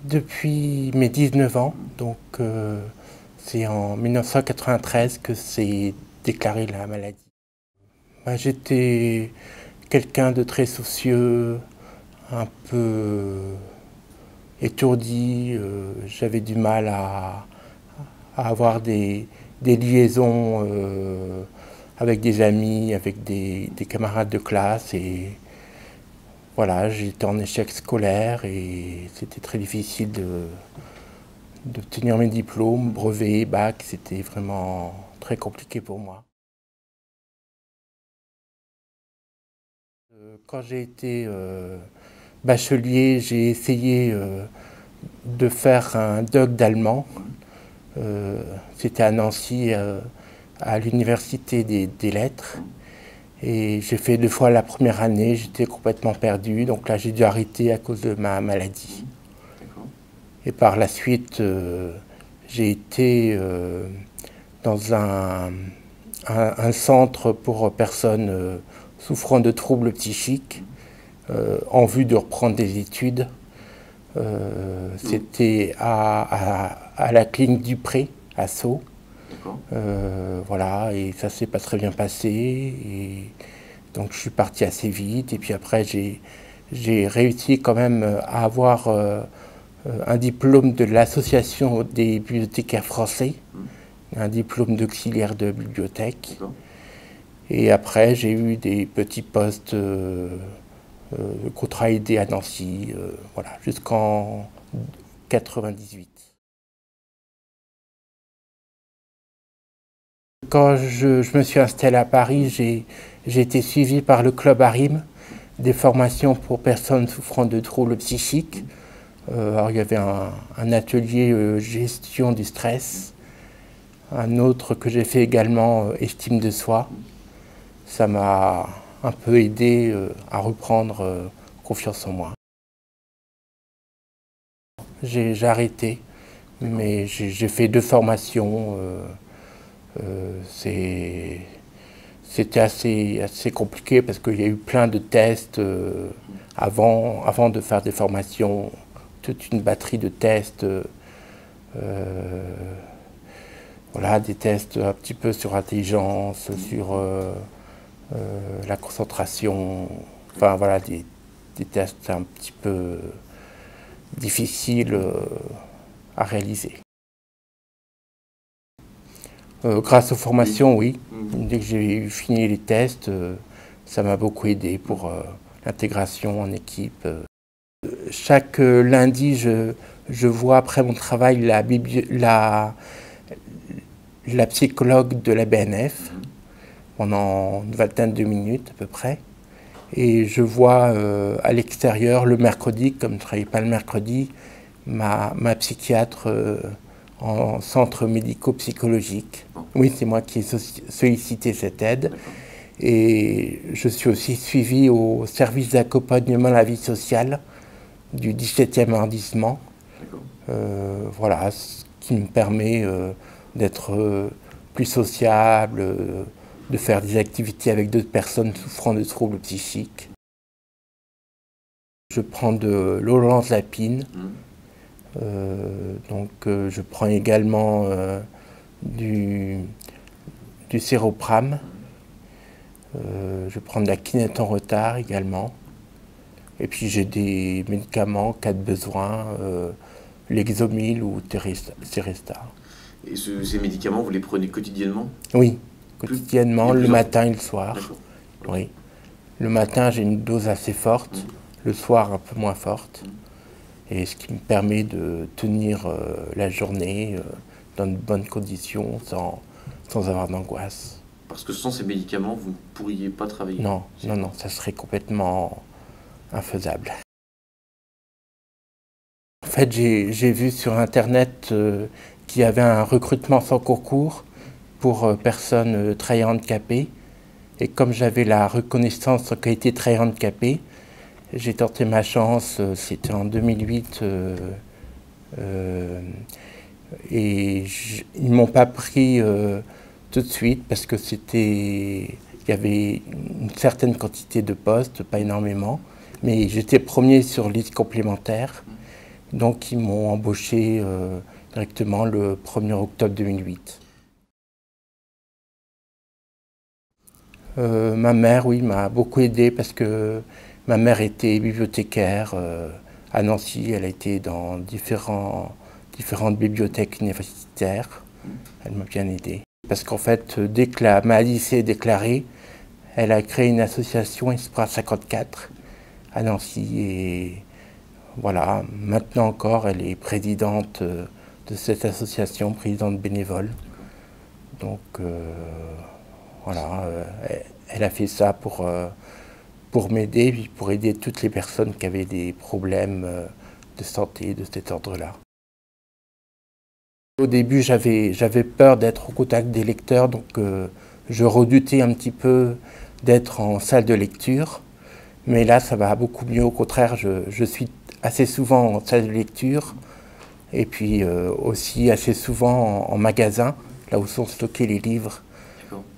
Depuis mes 19 ans, donc c'est en 1993 que s'est déclarée la maladie. J'étais quelqu'un de très soucieux, un peu étourdi, j'avais du mal à avoir des liaisons avec des amis, avec des camarades de classe et voilà, j'étais en échec scolaire et c'était très difficile d'obtenir mes diplômes, brevets, bac, c'était vraiment très compliqué pour moi. Quand j'ai été bachelier, j'ai essayé de faire un doc d'allemand. C'était à Nancy, à l'université des lettres. Et j'ai fait 2 fois la première année, j'étais complètement perdu, donc là j'ai dû arrêter à cause de ma maladie. Et par la suite, j'ai été dans un centre pour personnes souffrant de troubles psychiques en vue de reprendre des études. C'était à la clinique du Pré, à Sceaux. Voilà, et ça s'est pas très bien passé. Et donc je suis parti assez vite. Et puis après, j'ai réussi quand même à avoir un diplôme de l'association des bibliothécaires français, un diplôme d'auxiliaire de bibliothèque. Et après, j'ai eu des petits postes de contrat aidé à Nancy, voilà, jusqu'en 98. Quand je me suis installé à Paris, j'ai été suivi par le club ARIM, des formations pour personnes souffrant de troubles psychiques. Alors, il y avait un atelier gestion du stress, un autre que j'ai fait également, estime de soi. Ça m'a un peu aidé à reprendre confiance en moi. J'ai arrêté, mais j'ai fait 2 formations. C'était assez compliqué parce qu'il y a eu plein de tests avant de faire des formations, toute une batterie de tests. Voilà, des tests un petit peu sur l'intelligence, sur la concentration, enfin voilà, des tests un petit peu difficiles à réaliser. Grâce aux formations, oui. Dès que j'ai fini les tests, ça m'a beaucoup aidé pour l'intégration en équipe. Chaque lundi, je vois après mon travail la psychologue de la BNF pendant une vingtaine de minutes à peu près. Et je vois à l'extérieur le mercredi, comme je ne travaillais pas le mercredi, ma psychiatre en centre médico-psychologique. Oui, c'est moi qui ai sollicité cette aide. Et je suis aussi suivi au service d'accompagnement à la vie sociale du 17e arrondissement. Voilà, ce qui me permet d'être plus sociable, de faire des activités avec d'autres personnes souffrant de troubles psychiques. Je prends de l'olanzapine. Donc je prends également du séroprame. Je prends de la kinète en retard également. Et puis j'ai des médicaments en cas de besoin, Lexomil ou Seresta. Et ces médicaments, vous les prenez quotidiennement? Oui, quotidiennement, le matin et le soir. Oui. Le matin, j'ai une dose assez forte, le soir un peu moins forte. Et ce qui me permet de tenir la journée dans de bonnes conditions, sans avoir d'angoisse. Parce que sans ces médicaments, vous ne pourriez pas travailler? Non, non, ça serait complètement infaisable. En fait, j'ai vu sur Internet qu'il y avait un recrutement sans concours pour personnes très handicapées. Et comme j'avais la reconnaissance en qualité très handicapée, j'ai tenté ma chance, c'était en 2008, et ils ne m'ont pas pris tout de suite parce que il y avait une certaine quantité de postes, pas énormément, mais j'étais premier sur liste complémentaire. Donc ils m'ont embauché directement le 1er octobre 2008. Ma mère, oui, m'a beaucoup aidé parce que ma mère était bibliothécaire à Nancy. Elle a été dans différentes bibliothèques universitaires. Elle m'a bien aidé. Parce qu'en fait, dès que la maladie s'est déclarée, elle a créé une association Espoir 54 à Nancy. Et voilà, maintenant encore, elle est présidente de cette association, présidente bénévole. Donc voilà, elle a fait ça pour m'aider, puis pour aider toutes les personnes qui avaient des problèmes de santé de cet ordre-là. Au début, j'avais peur d'être au contact des lecteurs, donc je redoutais un petit peu d'être en salle de lecture. Mais là, ça va beaucoup mieux. Au contraire, je suis assez souvent en salle de lecture et puis aussi assez souvent en magasin, là où sont stockés les livres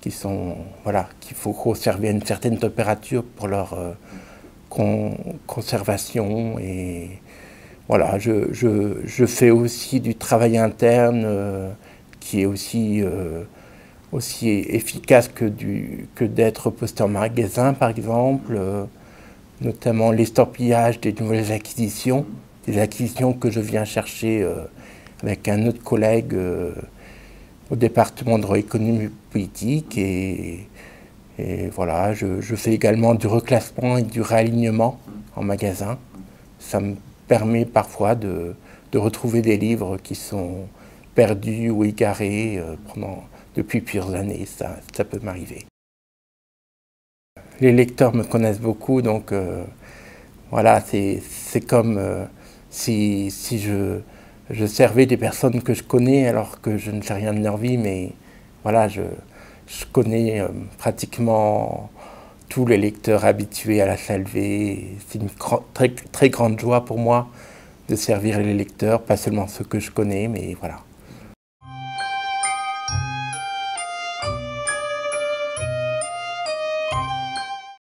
qui sont, voilà, qu'il faut conserver à une certaine température pour leur conservation. Et voilà, je fais aussi du travail interne qui est aussi efficace que d'être posté en magasin, par exemple, notamment l'estorpillage des nouvelles acquisitions, des acquisitions que je viens chercher avec un autre collègue au département de droit économique politique. Et voilà, je fais également du reclassement et du réalignement en magasin. Ça me permet parfois de retrouver des livres qui sont perdus ou égarés depuis plusieurs années. Ça peut m'arriver. Les lecteurs me connaissent beaucoup, donc voilà, c'est comme si je servais des personnes que je connais alors que je ne sais rien de leur vie, mais voilà, je connais pratiquement tous les lecteurs habitués à la Salvé. C'est une très grande joie pour moi de servir les lecteurs, pas seulement ceux que je connais, mais voilà.